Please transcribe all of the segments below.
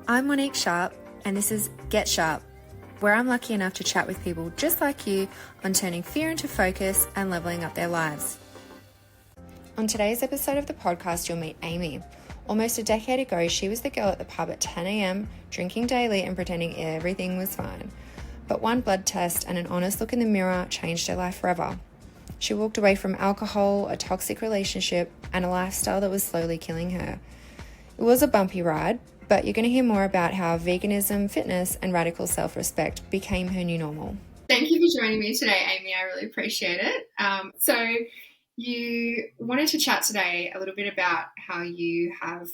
I'm Monique Sharp, and this is Get Sharp, where I'm lucky enough to chat with people just like you on turning fear into focus and leveling up their lives. On today's episode of the podcast, you'll meet Amy. Almost a decade ago, she was the girl at the pub at 10 a.m, drinking daily and pretending everything was fine. But one blood test and an honest look in the mirror changed her life forever. She walked away from alcohol, a toxic relationship, and a lifestyle that was slowly killing her. It was a bumpy ride, but you're going to hear more about how veganism, fitness, and radical self-respect became her new normal. Thank you for joining me today, Amy. I really appreciate it. So you wanted to chat today a little bit about how you have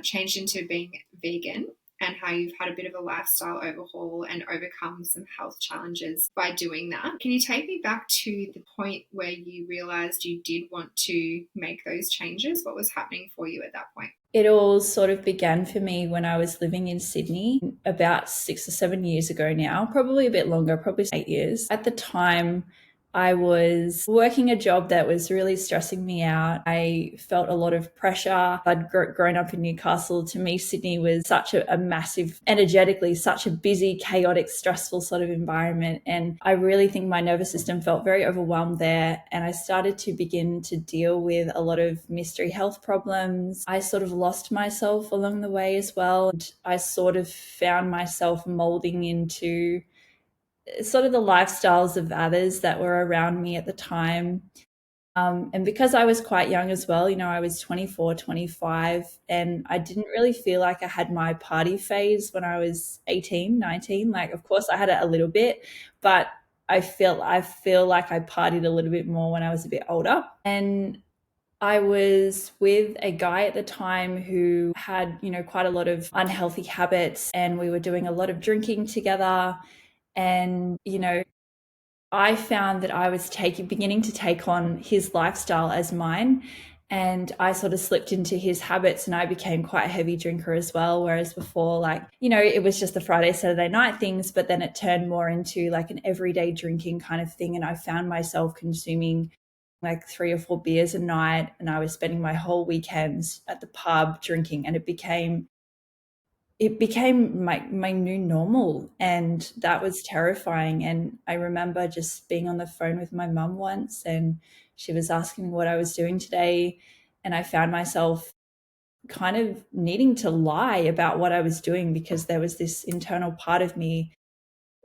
changed into being vegan and how you've had a bit of a lifestyle overhaul and overcome some health challenges by doing that. Can you take me back to the point where you realised you did want to make those changes? What was happening for you at that point? It all sort of began for me when I was living in Sydney about 6 or 7 years ago now, probably a bit longer, probably 8 years. At the time, I was working a job that was really stressing me out. I felt a lot of pressure. I'd grown up in Newcastle. To me, Sydney was such a massive, energetically, such a busy, chaotic, stressful sort of environment. And I really think my nervous system felt very overwhelmed there. And I started to begin to deal with a lot of mystery health problems. I sort of lost myself along the way as well. And I sort of found myself molding into sort of the lifestyles of others that were around me at the time. And because I was quite young as well, I was 24, 25, and I didn't really feel like I had my party phase when I was 18, 19. Like, of course I had it a little bit, but I feel like I partied a little bit more when I was a bit older. And I was with a guy at the time who had, quite a lot of unhealthy habits, and we were doing a lot of drinking together. And, I found that I was beginning to take on his lifestyle as mine. And I sort of slipped into his habits, and I became quite a heavy drinker as well. Whereas before, it was just the Friday, Saturday night things, but then it turned more into like an everyday drinking kind of thing. And I found myself consuming like 3 or 4 beers a night, and I was spending my whole weekends at the pub drinking, and it became my new normal, and that was terrifying. And I remember just being on the phone with my mum once, and she was asking me what I was doing today, and I found myself kind of needing to lie about what I was doing, because there was this internal part of me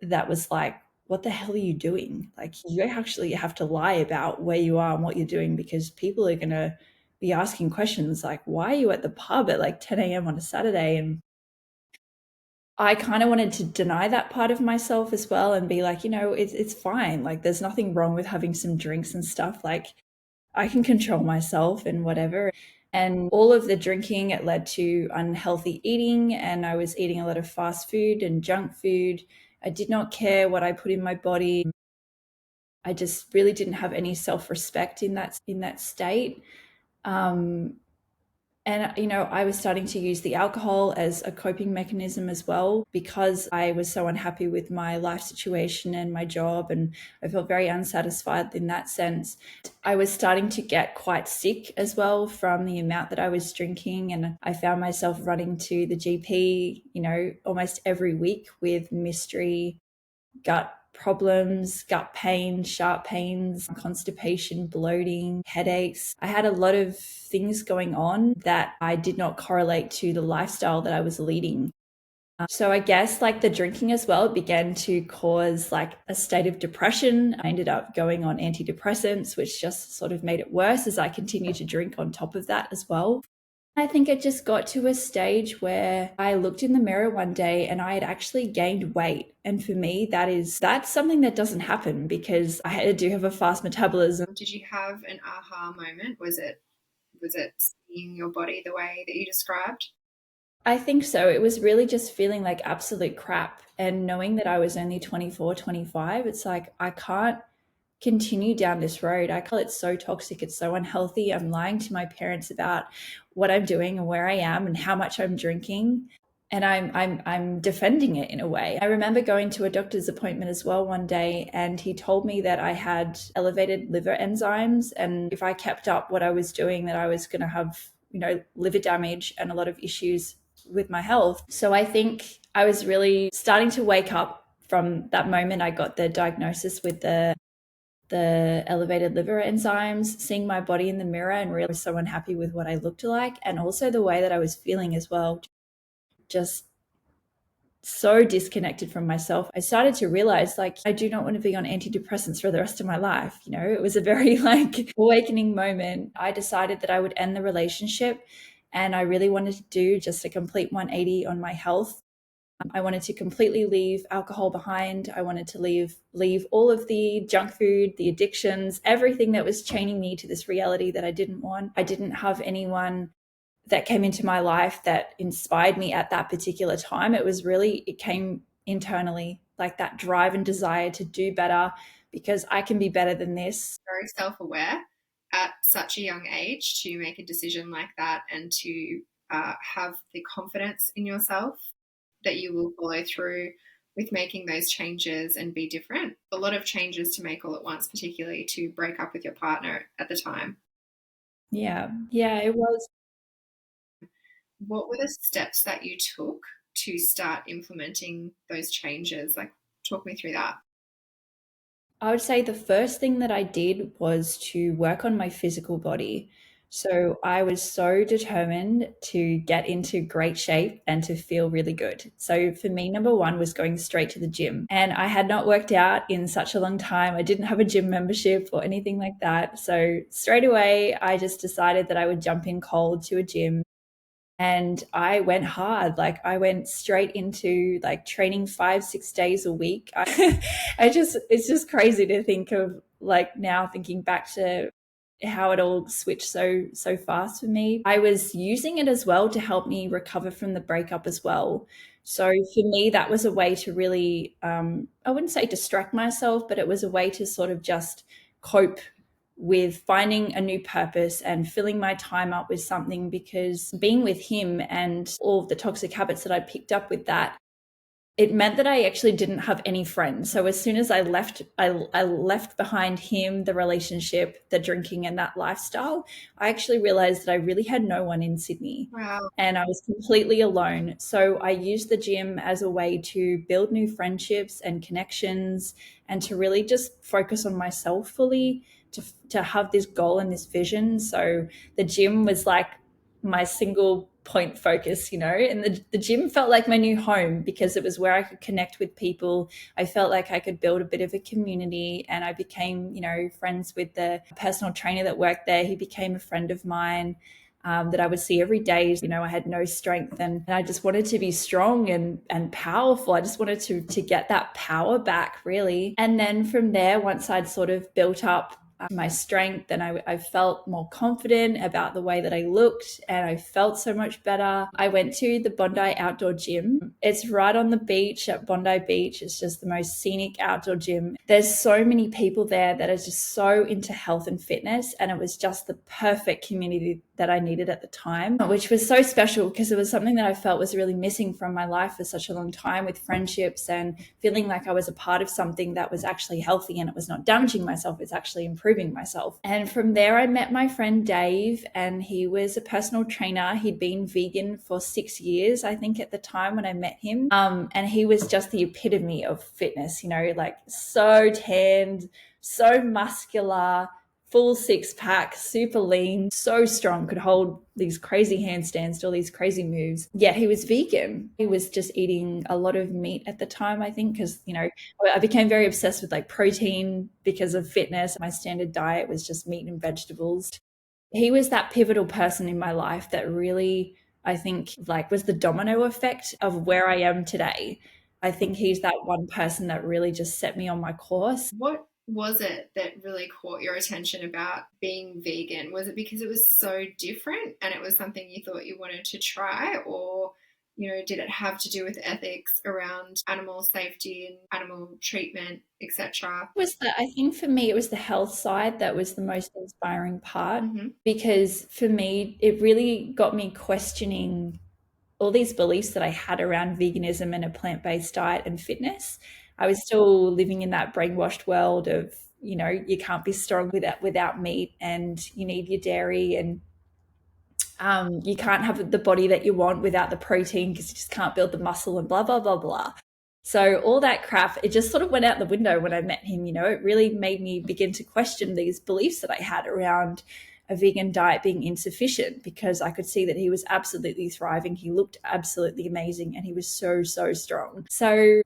that was like, what the hell are you doing? Like, you actually have to lie about where you are and what you're doing, because people are going to be asking questions like, why are you at the pub at like 10 a.m. on a Saturday? And I kind of wanted to deny that part of myself as well and be like, it's fine. Like, there's nothing wrong with having some drinks and stuff. Like, I can control myself and whatever. And all of the drinking, it led to unhealthy eating, and I was eating a lot of fast food and junk food. I did not care what I put in my body. I just really didn't have any self-respect in that state. And, I was starting to use the alcohol as a coping mechanism as well, because I was so unhappy with my life situation and my job, and I felt very unsatisfied in that sense. I was starting to get quite sick as well from the amount that I was drinking, and I found myself running to the GP, almost every week with mystery gut problems, gut pain, sharp pains, constipation, bloating, headaches. I had a lot of things going on that I did not correlate to the lifestyle that I was leading. So I guess like the drinking as well began to cause like a state of depression. I ended up going on antidepressants, which just sort of made it worse as I continued to drink on top of that as well. I think it just got to a stage where I looked in the mirror one day and I had actually gained weight. And for me, that's something that doesn't happen, because I do have a fast metabolism. Did you have an aha moment? Was it seeing your body the way that you described? I think so. It was really just feeling like absolute crap, and knowing that I was only 24, 25, it's like, I can't continue down this road. It's so toxic. It's so unhealthy. I'm lying to my parents about what I'm doing and where I am and how much I'm drinking. And I'm defending it in a way. I remember going to a doctor's appointment as well one day, and he told me that I had elevated liver enzymes, and if I kept up what I was doing, that I was going to have, liver damage and a lot of issues with my health. So I think I was really starting to wake up from that moment I got the diagnosis with the elevated liver enzymes, seeing my body in the mirror and really so unhappy with what I looked like, and also the way that I was feeling as well, just so disconnected from myself. I started to realize like I do not want to be on antidepressants for the rest of my life. You know, it was a very like awakening moment. I decided that I would end the relationship, and I really wanted to do just a complete 180 on my health. I wanted to completely leave alcohol behind. I wanted to leave all of the junk food, the addictions, everything that was chaining me to this reality that I didn't want. I didn't have anyone that came into my life that inspired me at that particular time. It came internally, like that drive and desire to do better because I can be better than this. Very self-aware at such a young age to make a decision like that and to have the confidence in yourself that you will follow through with making those changes and be different. A lot of changes to make all at once, particularly to break up with your partner at the time. Yeah. Yeah, it was. What were the steps that you took to start implementing those changes? Like, talk me through that. I would say the first thing that I did was to work on my physical body. So I was so determined to get into great shape and to feel really good. So for me, number one was going straight to the gym. And I had not worked out in such a long time. I didn't have a gym membership or anything like that. So straight away, I just decided that I would jump in cold to a gym, and I went hard. Like I went straight into like training 5 6 days a week. It's just crazy to think of, like now thinking back to how it all switched so fast for me. I was using it as well to help me recover from the breakup as well. So for me, that was a way to really, I wouldn't say distract myself, but it was a way to sort of just cope with finding a new purpose and filling my time up with something, because being with him and all of the toxic habits that I picked up with that, it meant that I actually didn't have any friends. So as soon as I left behind him, the relationship, the drinking, and that lifestyle, I actually realized that I really had no one in Sydney. Wow. And I was completely alone. So I used the gym as a way to build new friendships and connections, and to really just focus on myself fully, to have this goal and this vision. So the gym was like my single point focus, and the gym felt like my new home because it was where I could connect with people. I felt like I could build a bit of a community, and I became, friends with the personal trainer that worked there. He became a friend of mine. That I would see every day. I had no strength, and I just wanted to be strong and powerful. I just wanted to get that power back, really. And then from there, once I'd sort of built up my strength, and I felt more confident about the way that I looked, and I felt so much better. I went to the Bondi Outdoor Gym. It's right on the beach at Bondi Beach. It's just the most scenic outdoor gym. There's so many people there that are just so into health and fitness, and it was just the perfect community that I needed at the time, which was so special because it was something that I felt was really missing from my life for such a long time, with friendships and feeling like I was a part of something that was actually healthy, and it was not damaging myself, it's actually improving myself. And from there, I met my friend Dave, and he was a personal trainer. He'd been vegan for 6 years, I think, at the time when I met him. And he was just the epitome of fitness, like so tanned, so muscular, full six pack, super lean, so strong, could hold these crazy handstands, do all these crazy moves. Yeah, he was vegan. He was just eating a lot of meat at the time, I think, because, I became very obsessed with like protein because of fitness. My standard diet was just meat and vegetables. He was that pivotal person in my life that really, I think, like was the domino effect of where I am today. I think he's that one person that really just set me on my course. What was it that really caught your attention about being vegan? Was it because it was so different and it was something you thought you wanted to try, or did it have to do with ethics around animal safety and animal treatment, etc.? I think for me, it was the health side that was the most inspiring part, Mm-hmm. because for me, it really got me questioning all these beliefs that I had around veganism and a plant-based diet and fitness. I was still living in that brainwashed world of, you can't be strong without meat, and you need your dairy, and You can't have the body that you want without the protein because you just can't build the muscle and blah, blah, blah, blah. So all that crap, it just sort of went out the window when I met him. It really made me begin to question these beliefs that I had around a vegan diet being insufficient, because I could see that he was absolutely thriving. He looked absolutely amazing and he was so, so strong. So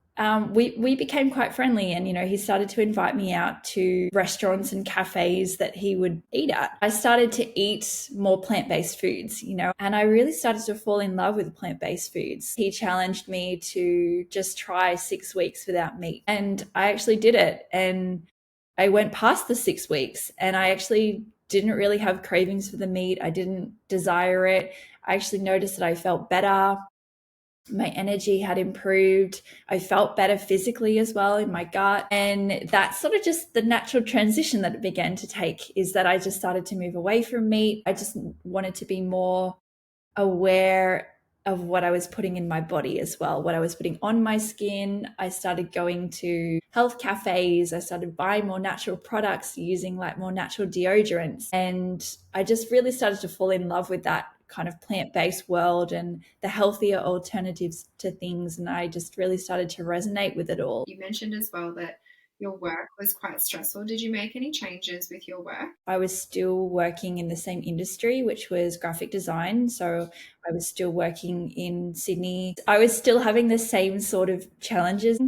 we became quite friendly, and he started to invite me out to restaurants and cafes that he would eat at. I started to eat more plant-based foods, and I really started to fall in love with plant-based foods. He challenged me to just try 6 weeks without meat, and I actually did it, and I went past the 6 weeks, and I actually didn't really have cravings for the meat. I didn't desire it. I actually noticed that I felt better. My energy had improved. I felt better physically as well in my gut. And that's sort of just the natural transition that it began to take, is that I just started to move away from meat. I just wanted to be more aware of what I was putting in my body as well, what I was putting on my skin. I started going to health cafes. I started buying more natural products, using like more natural deodorants. And I just really started to fall in love with that kind of plant-based world and the healthier alternatives to things. And I just really started to resonate with it all. You mentioned as well that your work was quite stressful. Did you make any changes with your work? I was still working in the same industry, which was graphic design. So I was still working in Sydney. I was still having the same sort of challenges.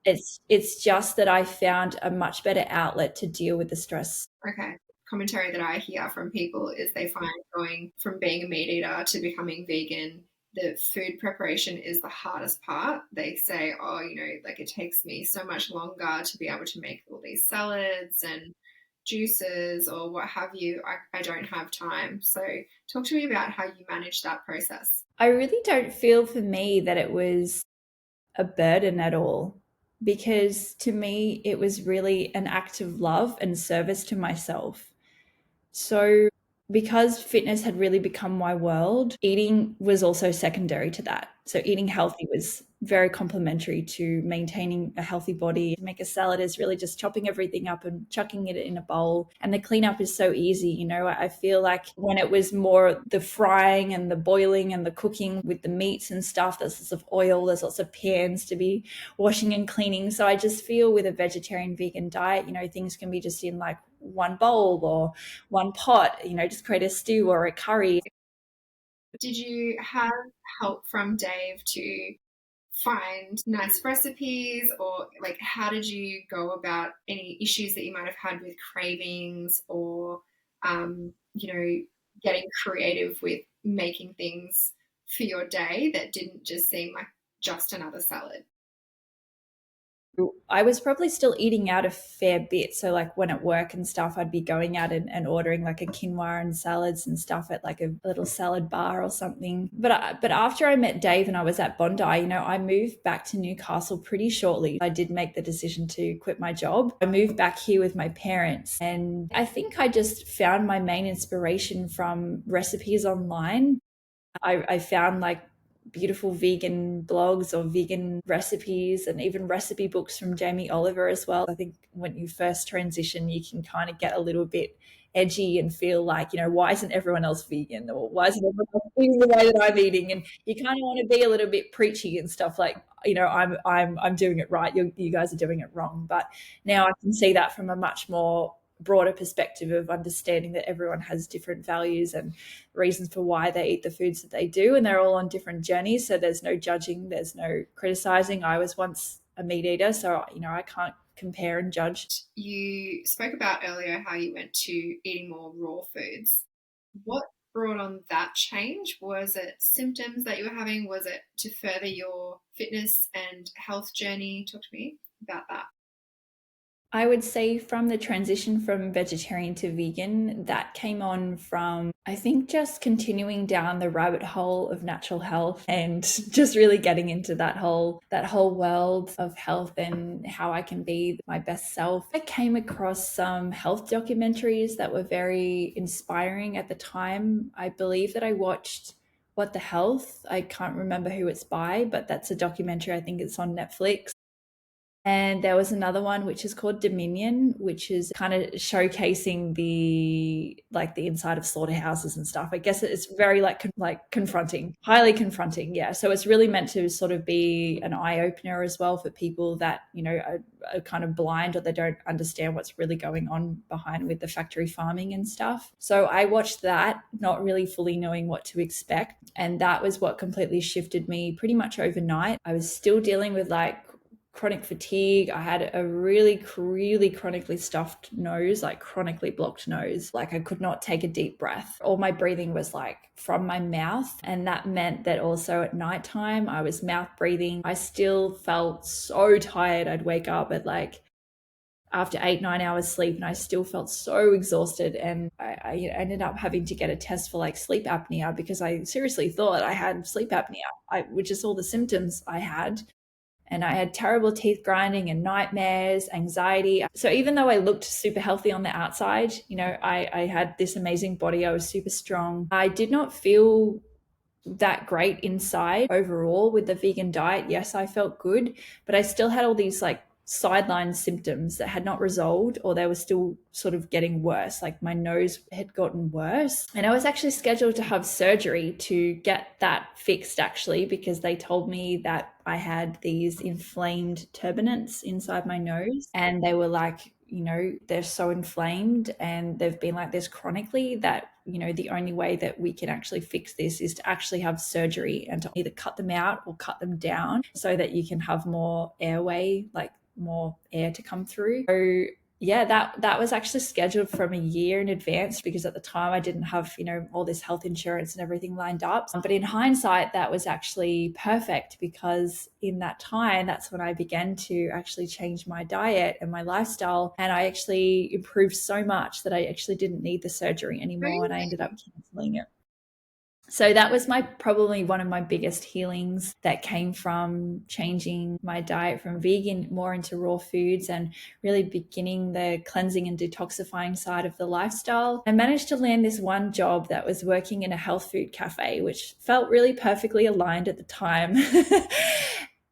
It's just that I found a much better outlet to deal with the stress. Okay. Commentary that I hear from people is they find going from being a meat eater to becoming vegan, the food preparation is the hardest part. They say, oh, like it takes me so much longer to be able to make all these salads and juices or what have you. I don't have time. So talk to me about how you manage that process. I really don't feel for me that it was a burden at all, because to me, it was really an act of love and service to myself. So, because fitness had really become my world, eating was also secondary to that. So, eating healthy was very complementary to maintaining a healthy body. Make a salad is really just chopping everything up and chucking it in a bowl. And the cleanup is so easy. I feel like when it was more the frying and the boiling and the cooking with the meats and stuff, there's lots of oil, there's lots of pans to be washing and cleaning. So, I just feel with a vegetarian vegan diet, things can be just in like one bowl or one pot, just create a stew or a curry. Did you have help from Dave to find nice recipes, or like how did you go about any issues that you might have had with cravings, or getting creative with making things for your day that didn't just seem like just another salad? I was probably still eating out a fair bit. So, like when at work and stuff, I'd be going out and ordering like a quinoa and salads and stuff at like a little salad bar or something. But after I met Dave and I was at Bondi, I moved back to Newcastle pretty shortly. I did make the decision to quit my job. I moved back here with my parents, and I think I just found my main inspiration from recipes online. I found like beautiful vegan blogs or vegan recipes, and even recipe books from Jamie Oliver as well. I think when you first transition, you can kind of get a little bit edgy and feel like, why isn't everyone else vegan, or why isn't everyone else eating the way that I'm eating? And you kind of want to be a little bit preachy and stuff like, I'm doing it right. You guys are doing it wrong. But now I can see that from a much more broader perspective of understanding that everyone has different values and reasons for why they eat the foods that they do, and they're all on different journeys. So there's no judging, there's no criticizing. I was once a meat eater, so I can't compare and judge. You spoke about earlier how you went to eating more raw foods. What brought on that change? Was it symptoms that you were having? Was it to further your fitness and health journey? Talk to me about that. I would say from the transition from vegetarian to vegan, that came on from, I think, just continuing down the rabbit hole of natural health and just really getting into that whole world of health and how I can be my best self. I came across some health documentaries that were very inspiring at the time. I believe that I watched What the Health. I can't remember who it's by, but that's a documentary. I think it's on Netflix. And there was another one which is called Dominion, which is kind of showcasing the inside of slaughterhouses and stuff. I guess it's very confronting, highly confronting. Yeah. So it's really meant to sort of be an eye opener as well for people that, are kind of blind, or they don't understand what's really going on behind with the factory farming and stuff. So I watched that, not really fully knowing what to expect. And that was what completely shifted me pretty much overnight. I was still dealing with chronic fatigue. I had a really, really chronically stuffed nose, like chronically blocked nose. Like I could not take a deep breath. All my breathing was like from my mouth. And that meant that also at nighttime, I was mouth breathing. I still felt so tired. I'd wake up at after 8-9 hours sleep, and I still felt so exhausted. And I ended up having to get a test for sleep apnea, because I seriously thought I had sleep apnea, which is all the symptoms I had. And I had terrible teeth grinding and nightmares, anxiety. So even though I looked super healthy on the outside, I had this amazing body. I was super strong. I did not feel that great inside overall with the vegan diet. Yes, I felt good, but I still had all these sideline symptoms that had not resolved, or they were still sort of getting worse. Like my nose had gotten worse, and I was actually scheduled to have surgery to get that fixed, actually, because they told me that I had these inflamed turbinates inside my nose, and they were they're so inflamed and they've been like this chronically that, the only way that we can actually fix this is to actually have surgery and to either cut them out or cut them down so that you can have more airway, more air to come through. So yeah, that was actually scheduled from a year in advance, because at the time I didn't have, all this health insurance and everything lined up. But in hindsight, that was actually perfect, because in that time, that's when I began to actually change my diet and my lifestyle. And I actually improved so much that I actually didn't need the surgery anymore. And I ended up canceling it. So that was probably one of my biggest healings that came from changing my diet from vegan more into raw foods and really beginning the cleansing and detoxifying side of the lifestyle. I managed to land this one job that was working in a health food cafe, which felt really perfectly aligned at the time.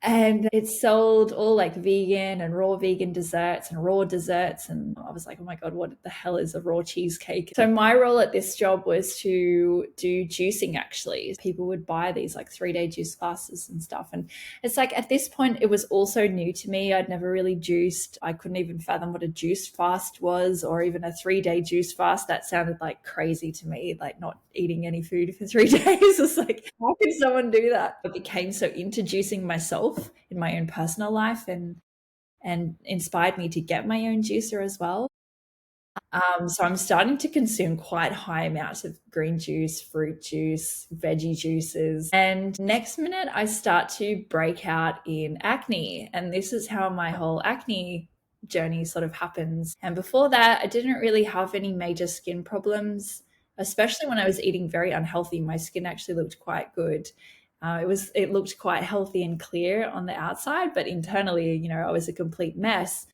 And it sold all vegan and raw vegan desserts and raw desserts. And I was like, oh my God, what the hell is a raw cheesecake? So my role at this job was to do juicing, actually. People would buy these 3-day juice fasts and stuff. And it's at this point, it was also new to me. I'd never really juiced. I couldn't even fathom what a juice fast was, or even a 3-day juice fast. That sounded crazy to me, not eating any food for 3 days. It's how could someone do that? I became so into juicing myself in my own personal life, and inspired me to get my own juicer as well. So I'm starting to consume quite high amounts of green juice, fruit juice, veggie juices. And next minute, I start to break out in acne. And this is how my whole acne journey sort of happens. And before that, I didn't really have any major skin problems, especially when I was eating very unhealthy. My skin actually looked quite good. It looked quite healthy and clear on the outside, but internally, I was a complete mess.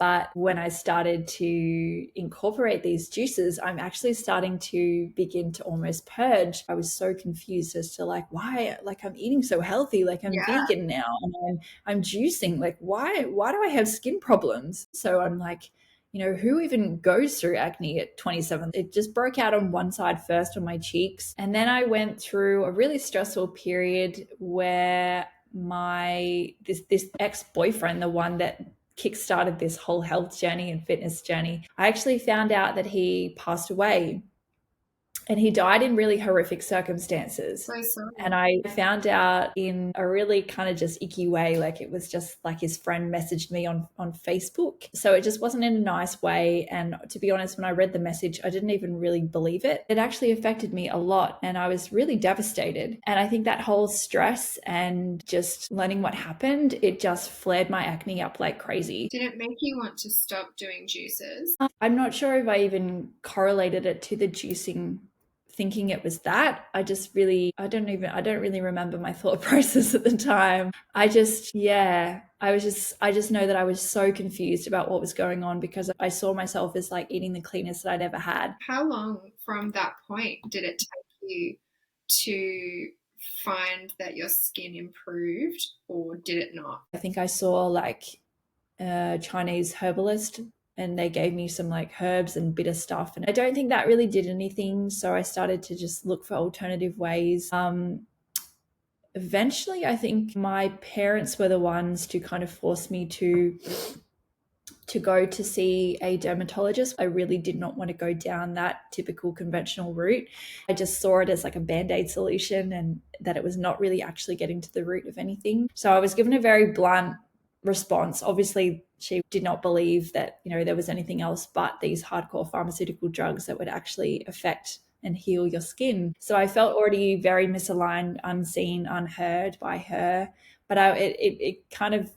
But when I started to incorporate these juices, I'm actually starting to begin to almost purge. I was so confused as to why, I'm eating so healthy, I'm vegan now, and I'm juicing. Why do I have skin problems? So I'm who even goes through acne at 27? It just broke out on one side first on my cheeks. And then I went through a really stressful period where this ex-boyfriend, the one that kickstarted this whole health journey and fitness journey, I actually found out that he passed away. And he died in really horrific circumstances. So sorry. And I found out in a really kind of just icky way. It was just his friend messaged me on Facebook. So it just wasn't in a nice way. And to be honest, when I read the message, I didn't even really believe it. It actually affected me a lot. And I was really devastated. And I think that whole stress and just learning what happened, it just flared my acne up like crazy. Did it make you want to stop doing juices? I'm not sure if I even correlated it to the juicing, thinking it was that. I don't really remember my thought process at the time. I just know that I was so confused about what was going on, because I saw myself as eating the cleanest that I'd ever had. How long from that point did it take you to find that your skin improved, or did it not? I think I saw a Chinese herbalist, and they gave me some like herbs and bitter stuff. And I don't think that really did anything. So I started to just look for alternative ways. Eventually, I think my parents were the ones to kind of force me to go to see a dermatologist. I really did not want to go down that typical conventional route. I just saw it as like a band-aid solution and that it was not really actually getting to the root of anything. So I was given a very blunt response. Obviously, she did not believe that, there was anything else but these hardcore pharmaceutical drugs that would actually affect and heal your skin. So I felt already very misaligned, unseen, unheard by her. But it kind of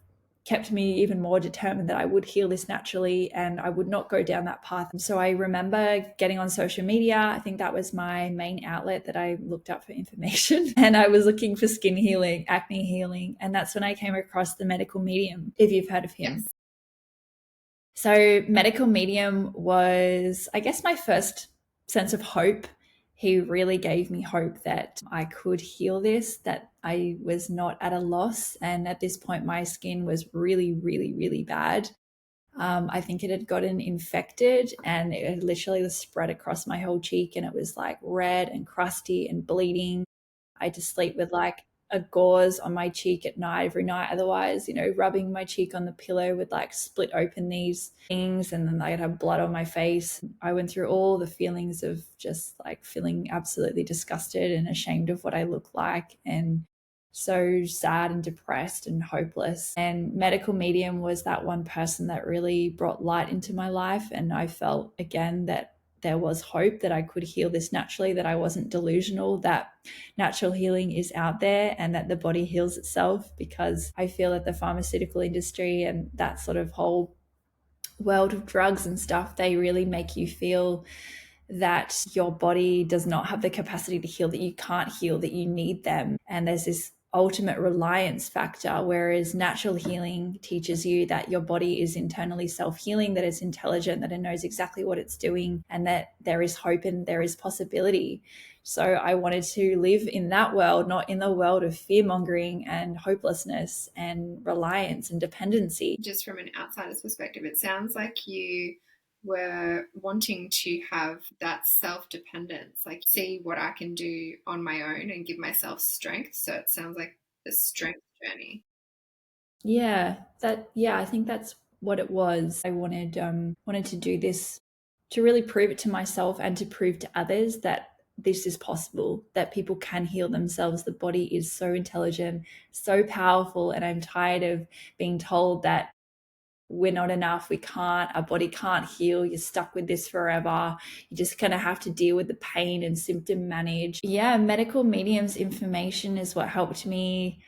kept me even more determined that I would heal this naturally and I would not go down that path. So I remember getting on social media. I think that was my main outlet that I looked up for information. And I was looking for skin healing, acne healing. And that's when I came across the medical medium, if you've heard of him. Yes. So medical medium was, I guess, my first sense of hope. He really gave me hope that I could heal this, that I was not at a loss. And at this point, my skin was really, really, really bad. I think it had gotten infected and it had literally spread across my whole cheek, and it was like red and crusty and bleeding. I had to sleep with like a gauze on my cheek at night every night. Otherwise, rubbing my cheek on the pillow would like split open these things, and then I'd have blood on my face. I went through all the feelings of just like feeling absolutely disgusted and ashamed of what I look like, and so sad and depressed and hopeless. And medical medium was that one person that really brought light into my life. And I felt again that there was hope, that I could heal this naturally, that I wasn't delusional, that natural healing is out there and that the body heals itself. Because I feel that the pharmaceutical industry and that sort of whole world of drugs and stuff, they really make you feel that your body does not have the capacity to heal, that you can't heal, that you need them. And there's this ultimate reliance factor, whereas natural healing teaches you that your body is internally self-healing, that it's intelligent, that it knows exactly what it's doing, and that there is hope and there is possibility. So I wanted to live in that world, not in the world of fear-mongering and hopelessness and reliance and dependency. Just from an outsider's perspective, it sounds like you were wanting to have that self-dependence, like see what I can do on my own and give myself strength. So it sounds like the strength journey. I think that's what it was. I wanted to do this to really prove it to myself and to prove to others that this is possible, that people can heal themselves. The body is so intelligent, so powerful, and I'm tired of being told that we're not enough, our body can't heal, you're stuck with this forever, you just kind of have to deal with the pain and symptom manage. Medical medium's information is what helped me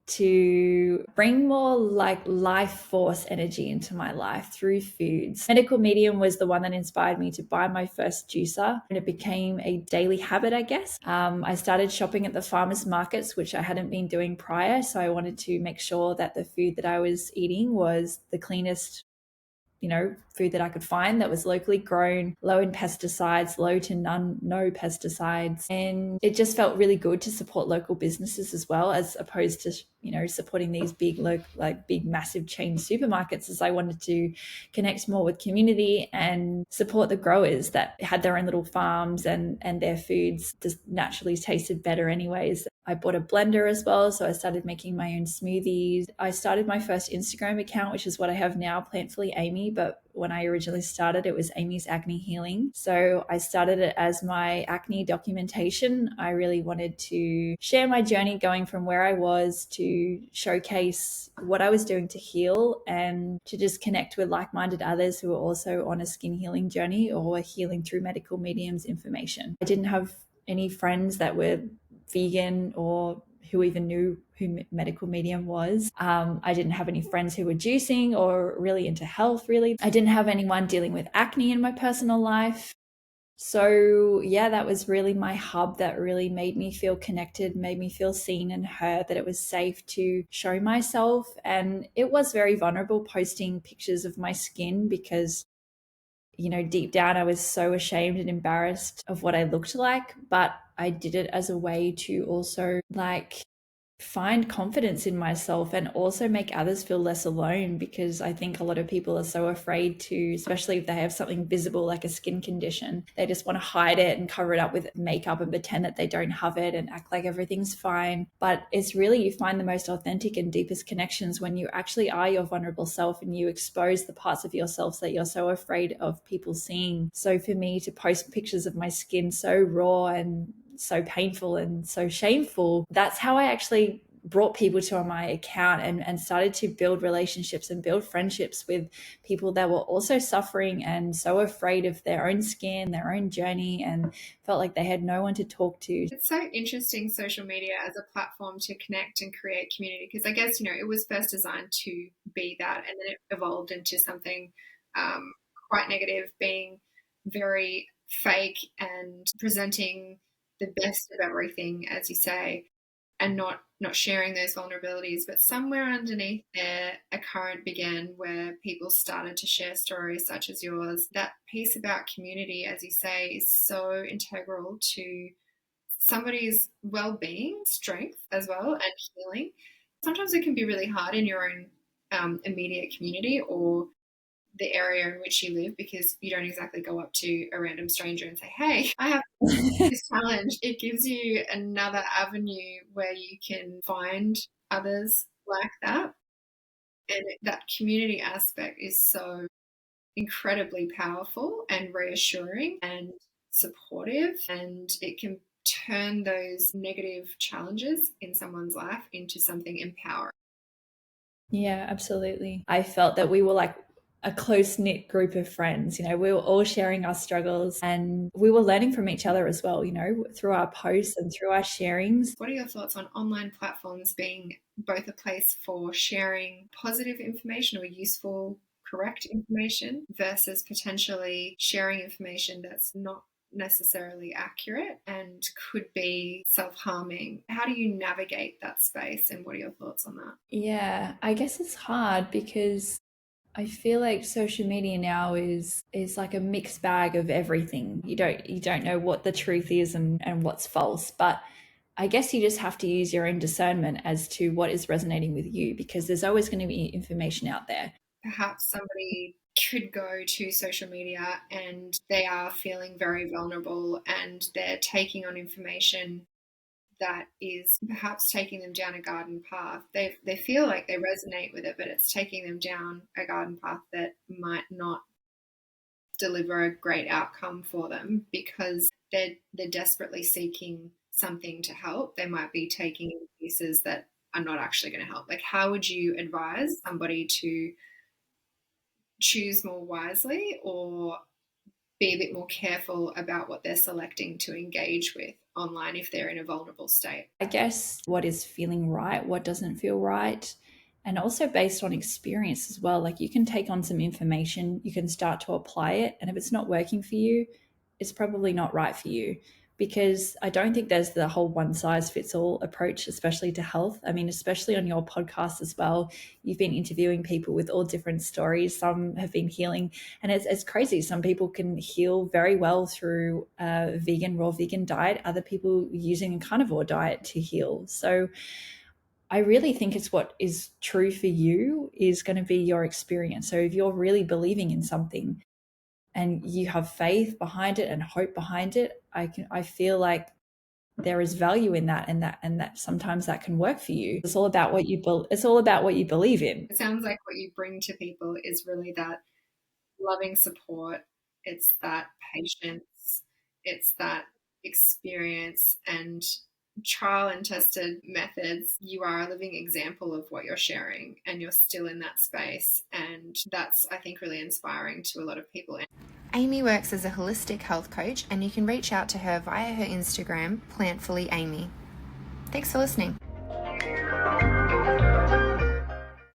to bring more like life force energy into my life through foods. Medical medium was the one that inspired me to buy my first juicer, and it became a daily habit, I guess. I started shopping at the farmers markets, which I hadn't been doing prior. So I wanted to make sure that the food that I was eating was the cleanest food that I could find, that was locally grown, low in pesticides, low to no pesticides. And it just felt really good to support local businesses as well, as opposed to, supporting these big, big, massive chain supermarkets, as I wanted to connect more with community and support the growers that had their own little farms, and their foods just naturally tasted better anyways. I bought a blender as well, so I started making my own smoothies. I started my first Instagram account, which is what I have now, Plantfully Amy, but when I originally started, it was Amy's Acne Healing. So I started it as my acne documentation. I really wanted to share my journey going from where I was, to showcase what I was doing to heal, and to just connect with like-minded others who were also on a skin healing journey or were healing through medical mediums information. I didn't have any friends that were vegan or who even knew who medical medium was. I didn't have any friends who were juicing or really into health, really. I didn't have anyone dealing with acne in my personal life. So that was really my hub that really made me feel connected, made me feel seen and heard, that it was safe to show myself. And it was very vulnerable posting pictures of my skin, because deep down I was so ashamed and embarrassed of what I looked like, but I did it as a way to also find confidence in myself and also make others feel less alone, because I think a lot of people are so afraid to, especially if they have something visible like a skin condition, they just want to hide it and cover it up with makeup and pretend that they don't have it and act like everything's fine. But it's really, you find the most authentic and deepest connections when you actually are your vulnerable self and you expose the parts of yourself that you're so afraid of people seeing. So for me to post pictures of my skin so raw and so painful and so shameful, that's how I actually brought people to my account and started to build relationships and build friendships with people that were also suffering and so afraid of their own skin, their own journey, and felt like they had no one to talk to. It's so interesting, social media as a platform to connect and create community, because I guess, it was first designed to be that, and then it evolved into something quite negative, being very fake and presenting the best of everything, as you say, and not sharing those vulnerabilities. But somewhere underneath there, a current began where people started to share stories such as yours. That piece about community, as you say, is so integral to somebody's well-being, strength as well, and healing. Sometimes it can be really hard in your own immediate community or the area in which you live, because you don't exactly go up to a random stranger and say, hey, I have this challenge. It gives you another avenue where you can find others like that. And that community aspect is so incredibly powerful and reassuring and supportive, and it can turn those negative challenges in someone's life into something empowering. Yeah, absolutely. I felt that we were like a close-knit group of friends. We were all sharing our struggles and we were learning from each other as well, through our posts and through our sharings. What are your thoughts on online platforms being both a place for sharing positive information or useful, correct information versus potentially sharing information that's not necessarily accurate and could be self-harming? How do you navigate that space, and what are your thoughts on that? Yeah, I guess it's hard because I feel like social media now is like a mixed bag of everything. You don't know what the truth is and what's false, but I guess you just have to use your own discernment as to what is resonating with you, because there's always going to be information out there. Perhaps somebody could go to social media and they are feeling very vulnerable and they're taking on information that is perhaps taking them down a garden path. They feel like they resonate with it, but it's taking them down a garden path that might not deliver a great outcome for them, because they're desperately seeking something to help. They might be taking in pieces that are not actually going to help. Like, how would you advise somebody to choose more wisely or be a bit more careful about what they're selecting to engage with online if they're in a vulnerable state? I guess what is feeling right, what doesn't feel right, and also based on experience as well. Like, you can take on some information, you can start to apply it, and if it's not working for you, it's probably not right for you, because I don't think there's the whole one size fits all approach, especially to health. I mean, especially on your podcast as well, you've been interviewing people with all different stories. Some have been healing, and it's crazy. Some people can heal very well through a raw vegan diet, other people using a carnivore diet to heal. So I really think it's what is true for you is going to be your experience. So if you're really believing in something and you have faith behind it and hope behind it, I feel like there is value in that, and that sometimes that can work for you. It's all about what you believe in. It sounds like what you bring to people is really that loving support. It's that patience. It's that experience and trial and tested methods. You are a living example of what you're sharing, and you're still in that space. And that's, I think, really inspiring to a lot of people. Amy works as a holistic health coach, and you can reach out to her via her Instagram, Plantfully Amy. Thanks for listening.